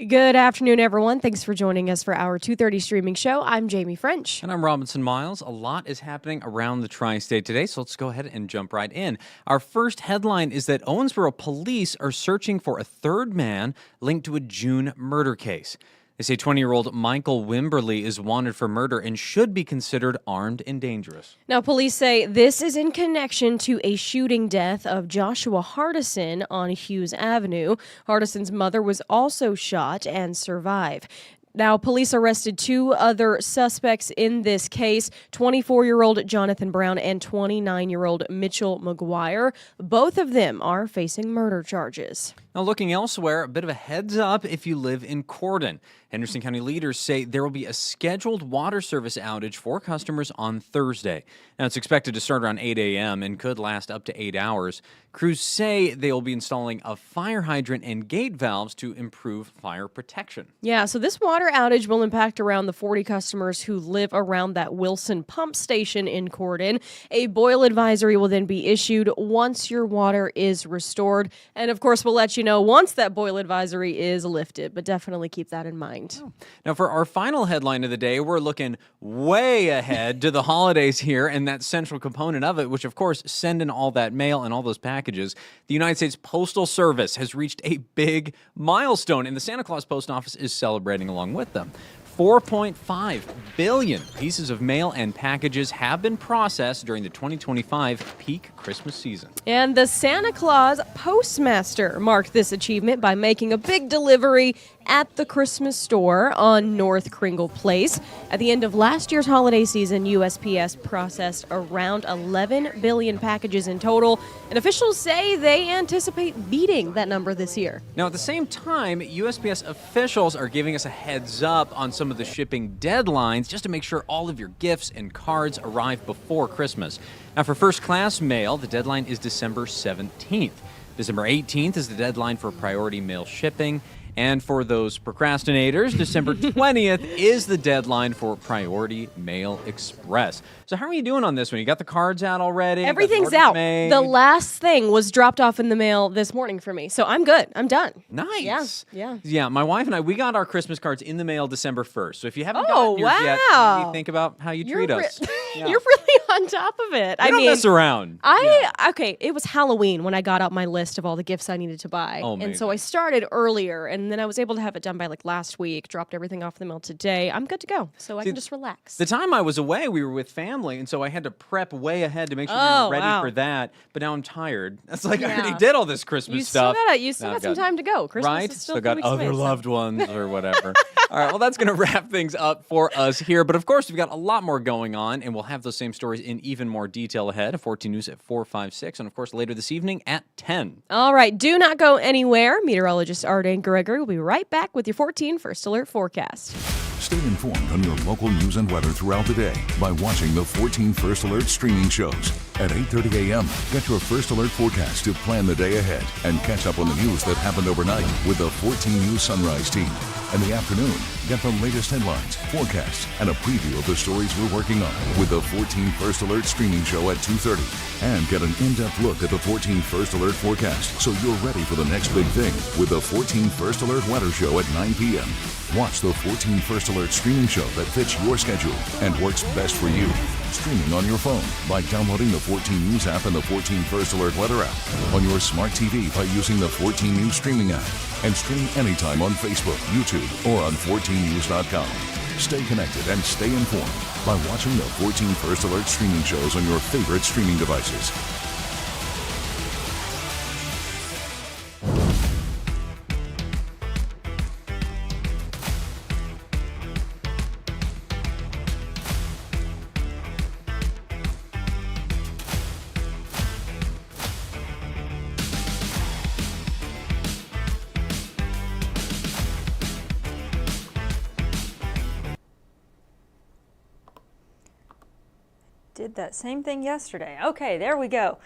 Good afternoon, everyone. Thanks for joining us for our 2:30 streaming show. I'm Jamie French. And I'm Robinson Miles. A lot is happening around the tri-state today, so let's go ahead and jump right in. Our first headline is that Owensboro police are searching for a third man linked to a June murder case. They say 20-year-old Michael Wimberly is wanted for murder and should be considered armed and dangerous. Now, police say this is in connection to a shooting death of Joshua Hardison on Hughes Avenue. Hardison's mother was also shot and survived. Now, police arrested two other suspects in this case, 24-year-old Jonathan Brown and 29-year-old Mitchell McGuire. Both of them are facing murder charges. Now, looking elsewhere, a bit of a heads up if you live in Corden. Henderson County leaders say there will be a scheduled water service outage for customers on Thursday. Now, it's expected to start around 8 a.m. and could last up to 8 hours. Crews say they will be installing a fire hydrant and gate valves to improve fire protection. Yeah, so this water outage will impact around the 40 customers who live around that Wilson pump station in Corden. A boil advisory will then be issued once your water is restored. And of course, we'll let you know once that boil advisory is lifted, but definitely keep that in mind. Now, for our final headline of the day, we're looking way ahead to the holidays here and that central component of it, which, of course, sending all that mail and all those packages. The United States Postal Service has reached a big milestone, and the Santa Claus Post Office is celebrating along with them. 4.5 billion pieces of mail and packages have been processed during the 2025 peak Christmas season. And the Santa Claus Postmaster marked this achievement by making a big delivery at the Christmas store on North Kringle Place. At the end of last year's holiday season, USPS processed around 11 billion packages in total, and officials say they anticipate beating that number this year. Now, at the same time, USPS officials are giving us a heads up on some of the shipping deadlines just to make sure all of your gifts and cards arrive before Christmas. Now, for first-class mail, the deadline is December 17th. December 18th is the deadline for priority mail shipping. And for those procrastinators, December 20th is the deadline for Priority Mail Express. So how are you doing on this one? You got the cards out already? Everything's out. The last thing was dropped off in the mail this morning for me. So I'm good. I'm done. Nice. Yeah. My wife and I, we got our Christmas cards in the mail December 1st. So if you haven't Oh, gotten yours yet, wow. maybe think about how you treat us. Yeah. You're really on top of it. We don't mess around. Okay, it was Halloween when I got out my list of all the gifts I needed to buy. Oh, and so I started earlier, and then I was able to have it done by like last week, dropped everything off the mail today. I'm good to go, so I can just relax. The time I was away, we were with family, and so I had to prep way ahead to make sure we were ready for that. But now I'm tired. It's like I already did all this Christmas stuff. You still got some time to go. Christmas is still got a few weeks other away, so. loved ones or whatever. All right, well, that's going to wrap things up for us here. But of course, we've got a lot more going on, and we'll have those same stories in even more detail ahead. 14 News at 4:56, and of course, later this evening at 10. All right, do not go anywhere. Meteorologist Arden Gregory will be right back with your 14 First Alert forecast. Stay informed on your local news and weather throughout the day by watching the 14 First Alert streaming shows. At 8:30 a.m., get your First Alert forecast to plan the day ahead and catch up on the news that happened overnight with the 14 News Sunrise team. In the afternoon, get the latest headlines, forecasts, and a preview of the stories we're working on with the 14 First Alert streaming show at 2:30. And get an in-depth look at the 14 First Alert forecast so you're ready for the next big thing with the 14 First Alert weather show at 9 p.m. Watch the 14 First Alert streaming show that fits your schedule and works best for you. Streaming on your phone by downloading the 14 News app and the 14 First Alert weather app. On your smart TV by using the 14 News streaming app. And stream anytime on Facebook, YouTube, or on 14news.com. Stay connected and stay informed by watching the 14 First Alert streaming shows on your favorite streaming devices. Did that same thing yesterday. Okay, there we go.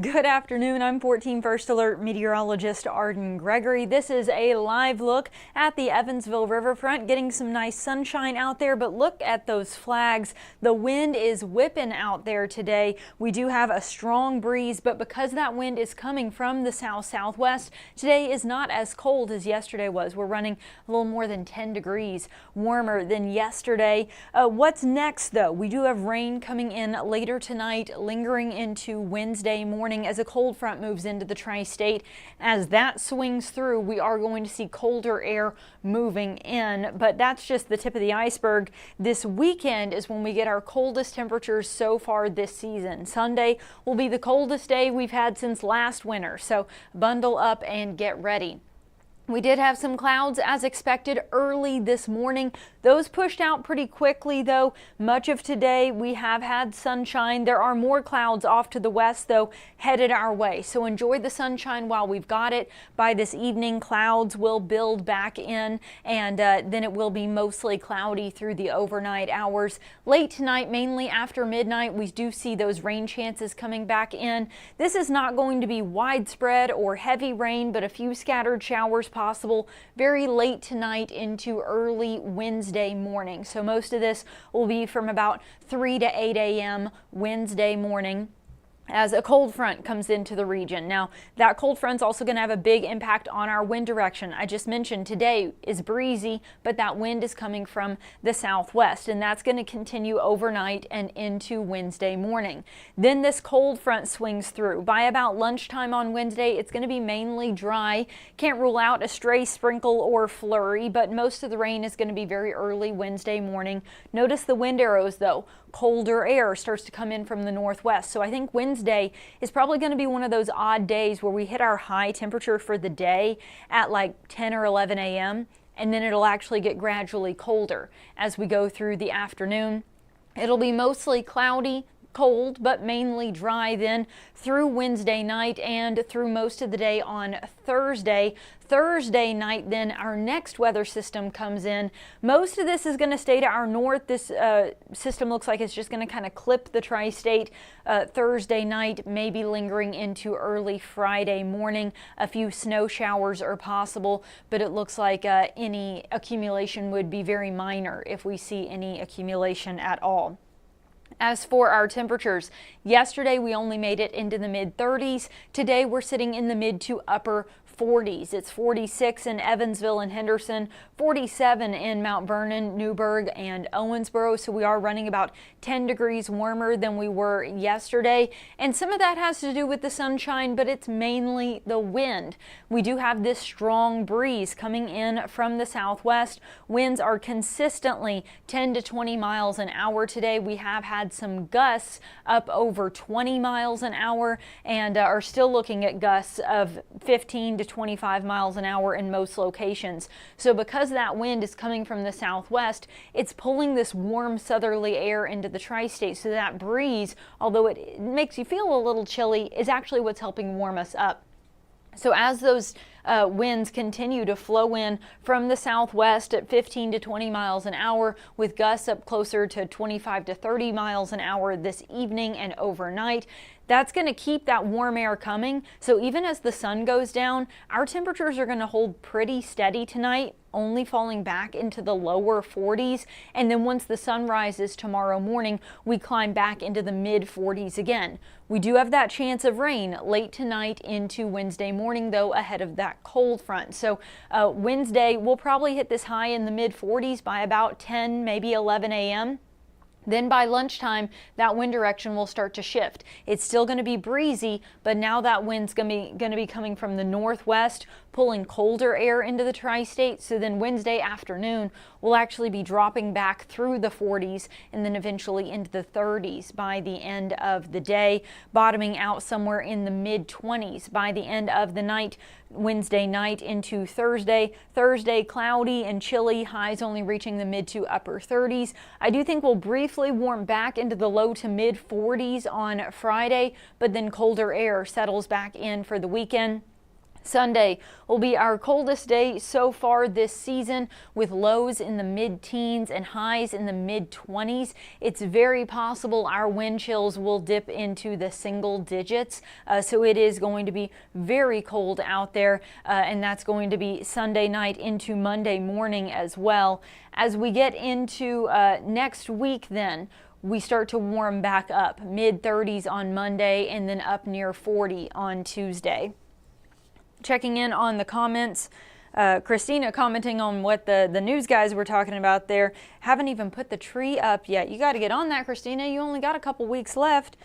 Good afternoon. I'm 14 First Alert meteorologist Arden Gregory. This is a live look at the Evansville riverfront, getting some nice sunshine out there, but look at those flags. The wind is whipping out there today. We do have a strong breeze, but because that wind is coming from the south-southwest, today is not as cold as yesterday was. We're running a little more than 10 degrees warmer than yesterday. What's next, though? We do have rain coming in later tonight, lingering into Wednesday morning as a cold front moves into the tri-state. As that swings through, we are going to see colder air moving in, but that's just the tip of the iceberg. This weekend is when we get our coldest temperatures so far this season. Sunday will be the coldest day we've had since last winter, so bundle up and get ready. We did have some clouds as expected early this morning. Those pushed out pretty quickly, though. Much of today we have had sunshine. There are more clouds off to the west, though, headed our way. So enjoy the sunshine while we've got it. By this evening, clouds will build back in, and then it will be mostly cloudy through the overnight hours. Late tonight, mainly after midnight, we do see those rain chances coming back in. This is not going to be widespread or heavy rain, but a few scattered showers possible very late tonight into early Wednesday morning. So most of this will be from about 3 to 8 a.m. Wednesday morning as a cold front comes into the region. Now, that cold front's also going to have a big impact on our wind direction. I just mentioned today is breezy, but that wind is coming from the southwest, and that's going to continue overnight and into Wednesday morning. Then this cold front swings through. By about lunchtime on Wednesday, it's going to be mainly dry. Can't rule out a stray sprinkle or flurry, but most of the rain is going to be very early Wednesday morning. Notice the wind arrows, though. Colder air starts to come in from the northwest. So I think Wednesday is probably going to be one of those odd days where we hit our high temperature for the day at like 10 or 11 a.m. and then it'll actually get gradually colder as we go through the afternoon. It'll be mostly cloudy, cold, but mainly dry then through Wednesday night and through most of the day on Thursday. Thursday night, then our next weather system comes in. Most of this is going to stay to our north. This system looks like it's just going to kind of clip the tri-state Thursday night, maybe lingering into early Friday morning. A few snow showers are possible, but it looks like any accumulation would be very minor if we see any accumulation at all. As for our temperatures, yesterday we only made it into the mid-30s. Today we're sitting in the mid to upper 40s. It's 46 in Evansville and Henderson, 47 in Mount Vernon, Newburgh, and Owensboro. So we are running about 10 degrees warmer than we were yesterday. And some of that has to do with the sunshine, but it's mainly the wind. We do have this strong breeze coming in from the southwest. Winds are consistently 10 to 20 miles an hour today. We have had some gusts up over 20 miles an hour and are still looking at gusts of 15 to 25 miles an hour in most locations. So because that wind is coming from the southwest, it's pulling this warm southerly air into the tri-state. So that breeze, although it makes you feel a little chilly, is actually what's helping warm us up. So as those winds continue to flow in from the southwest at 15 to 20 miles an hour, with gusts up closer to 25 to 30 miles an hour this evening and overnight, that's going to keep that warm air coming. So even as the sun goes down, our temperatures are going to hold pretty steady tonight, only falling back into the lower 40s. And then once the sun rises tomorrow morning, we climb back into the mid 40s again. We do have that chance of rain late tonight into Wednesday morning, though, ahead of that cold front. So Wednesday, we'll probably hit this high in the mid 40s by about 10, maybe 11 a.m. Then by lunchtime, that wind direction will start to shift. It's still going to be breezy, but now that wind's going to be coming from the northwest, pulling colder air into the tri-state. So then Wednesday afternoon, we'll actually be dropping back through the 40s and then eventually into the 30s by the end of the day, bottoming out somewhere in the mid 20s by the end of the night. Wednesday night into Thursday. Thursday, cloudy and chilly, highs only reaching the mid to upper 30s. I do think we'll briefly warm back into the low to mid 40s on Friday, but then colder air settles back in for the weekend. Sunday will be our coldest day so far this season, with lows in the mid-teens and highs in the mid-20s. It's very possible our wind chills will dip into the single digits, so it is going to be very cold out there, and that's going to be Sunday night into Monday morning as well. As we get into next week then, we start to warm back up, mid-30s on Monday and then up near 40 on Tuesday. Checking in on the comments, Christina commenting on what the news guys were talking about there. Haven't even put the tree up yet. You got to get on that, Christina. You only got a couple weeks left.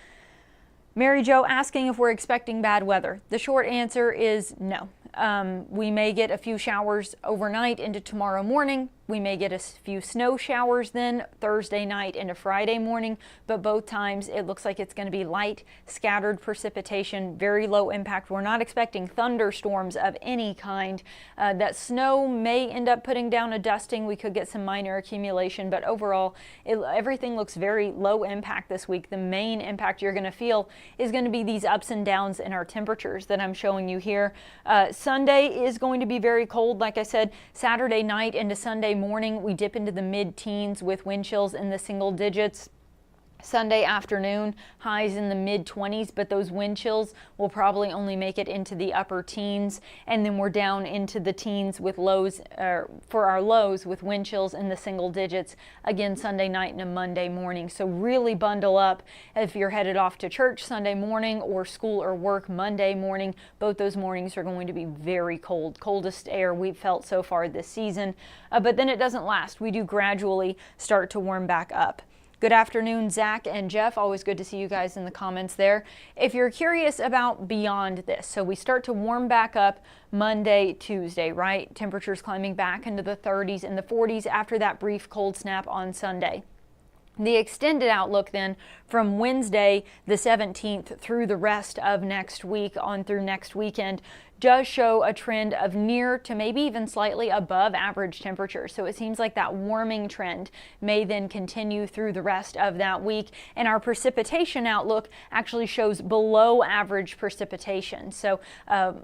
Mary Jo asking if we're expecting bad weather. The short answer is no. We may get a few showers overnight into tomorrow morning. We may get a few snow showers then Thursday night into Friday morning, but both times it looks like it's going to be light, scattered precipitation, very low impact. We're not expecting thunderstorms of any kind. That snow may end up putting down a dusting. We could get some minor accumulation, but overall, everything looks very low impact this week. The main impact you're going to feel is going to be these ups and downs in our temperatures that I'm showing you here. Sunday is going to be very cold. Like I said, Saturday night into Sunday morning, we dip into the mid-teens with wind chills in the single digits. Sunday afternoon, highs in the mid-20s, but those wind chills will probably only make it into the upper teens, and then we're down into the teens with lows, for our lows with wind chills in the single digits again Sunday night and a Monday morning. So really bundle up if you're headed off to church Sunday morning or school or work Monday morning. Both those mornings are going to be very cold, coldest air we've felt so far this season, but then it doesn't last. We do gradually start to warm back up. Good afternoon, Zach and Jeff. Always good to see you guys in the comments there. If you're curious about beyond this, so we start to warm back up Monday, Tuesday, right? Temperatures climbing back into the 30s and the 40s after that brief cold snap on Sunday. The extended outlook then from Wednesday the 17th through the rest of next week on through next weekend does show a trend of near to maybe even slightly above average temperatures. So it seems like that warming trend may then continue through the rest of that week. And our precipitation outlook actually shows below average precipitation. So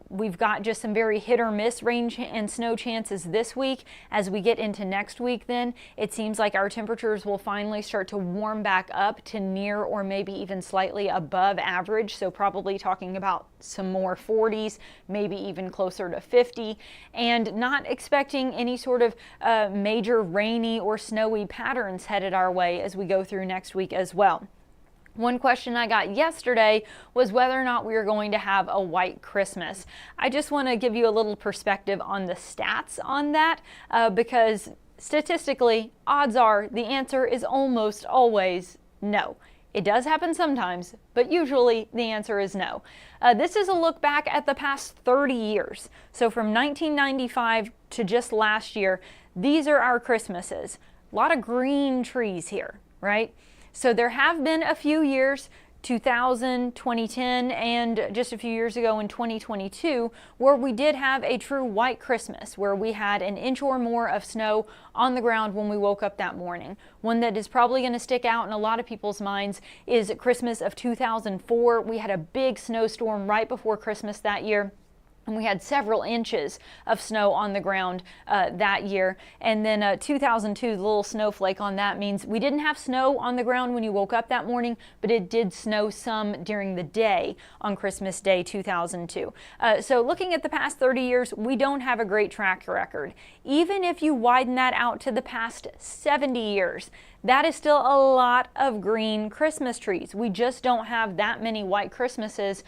we've got just some very hit or miss rain and snow chances this week. As we get into next week then, it seems like our temperatures will finally start to warm back up to near or maybe even slightly above average. So probably talking about some more 40s, maybe even closer to 50, and not expecting any sort of major rainy or snowy patterns headed our way as we go through next week as well. One question I got yesterday was whether or not we were going to have a white Christmas. I just want to give you a little perspective on the stats on that because statistically, odds are the answer is almost always no. It does happen sometimes, but usually the answer is no. This is a look back at the past 30 years. So from 1995 to just last year, these are our Christmases. A lot of green trees here, right? So there have been a few years, 2000, 2010, and just a few years ago in 2022, where we did have a true white Christmas, where we had an inch or more of snow on the ground when we woke up that morning. One that is probably going to stick out in a lot of people's minds is Christmas of 2004. We had a big snowstorm right before Christmas that year. And we had several inches of snow on the ground that year. And then 2002, the little snowflake on that means we didn't have snow on the ground when you woke up that morning, but it did snow some during the day on Christmas Day 2002. So looking at the past 30 years, we don't have a great track record. Even if you widen that out to the past 70 years, that is still a lot of green Christmas trees. We just don't have that many white Christmases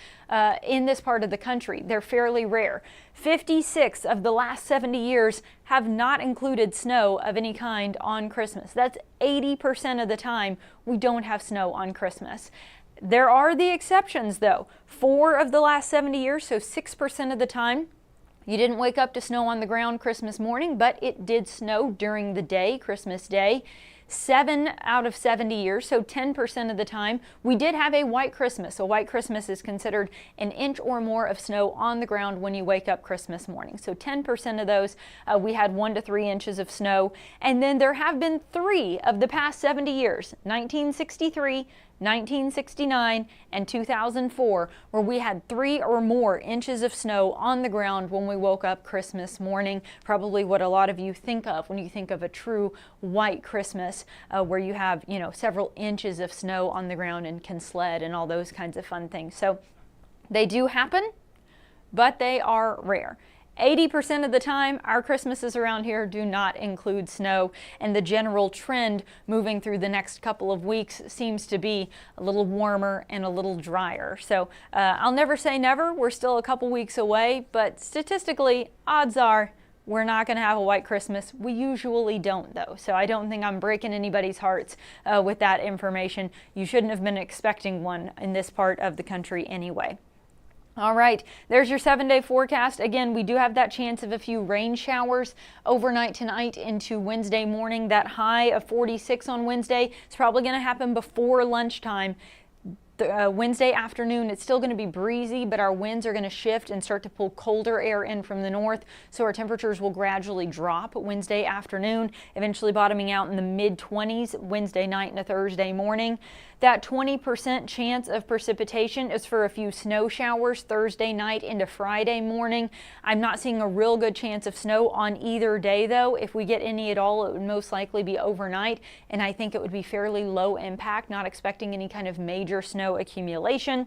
in this part of the country. They're fairly rare. 56 of the last 70 years have not included snow of any kind on Christmas. That's 80% of the time we don't have snow on Christmas. There are the exceptions though. 4 of the last 70 years, so 6% of the time, you didn't wake up to snow on the ground Christmas morning, but it did snow during the day, Christmas Day. 7 out of 70 years, so 10% of the time, we did have a white Christmas. A white Christmas is considered an inch or more of snow on the ground when you wake up Christmas morning. So 10% of those, we had 1 to 3 inches of snow. And then there have been 3 of the past 70 years, 1963, 1969, and 2004, where we had 3 or more inches of snow on the ground when we woke up Christmas morning. Probably what a lot of you think of when you think of a true white Christmas, where you have, several inches of snow on the ground and can sled and all those kinds of fun things. So they do happen, but they are rare. 80% of the time, our Christmases around here do not include snow, and the general trend moving through the next couple of weeks seems to be a little warmer and a little drier. So I'll never say never. We're still a couple weeks away, but statistically, odds are we're not going to have a white Christmas. We usually don't, though, so I don't think I'm breaking anybody's hearts with that information. You shouldn't have been expecting one in this part of the country anyway. All right, there's your 7-day forecast. Again, we do have that chance of a few rain showers overnight tonight into Wednesday morning. That high of 46 on Wednesday is probably going to happen before lunchtime. Wednesday afternoon, it's still going to be breezy, but our winds are going to shift and start to pull colder air in from the north, so our temperatures will gradually drop Wednesday afternoon, eventually bottoming out in the mid-20s Wednesday night into Thursday morning. That 20% chance of precipitation is for a few snow showers Thursday night into Friday morning. I'm not seeing a real good chance of snow on either day, though. If we get any at all, it would most likely be overnight, and I think it would be fairly low impact, not expecting any kind of major snow accumulation.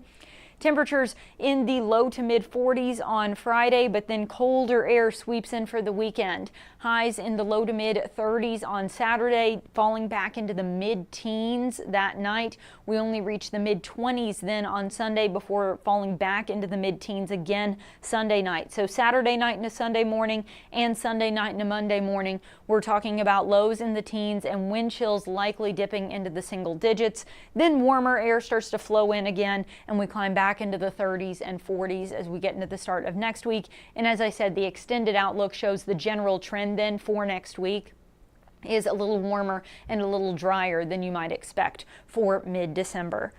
Temperatures in the low to mid 40s on Friday, but then colder air sweeps in for the weekend. Highs in the low to mid 30s on Saturday, falling back into the mid-teens that night. We only reach the mid-20s then on Sunday before falling back into the mid-teens again Sunday night. So Saturday night into Sunday morning and Sunday night into Monday morning, we're talking about lows in the teens and wind chills likely dipping into the single digits. Then warmer air starts to flow in again, and we climb back into the 30s and 40s as we get into the start of next week. And as I said, the extended outlook shows the general trend then for next week is a little warmer and a little drier than you might expect for mid-December.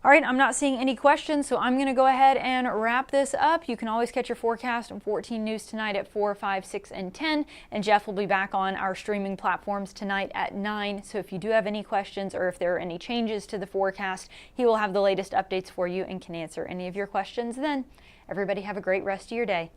All right, I'm not seeing any questions, so I'm going to go ahead and wrap this up. You can always catch your forecast on 14 News tonight at 4, 5, 6, and 10. And Jeff will be back on our streaming platforms tonight at 9. So if you do have any questions or if there are any changes to the forecast, he will have the latest updates for you and can answer any of your questions then. Everybody have a great rest of your day.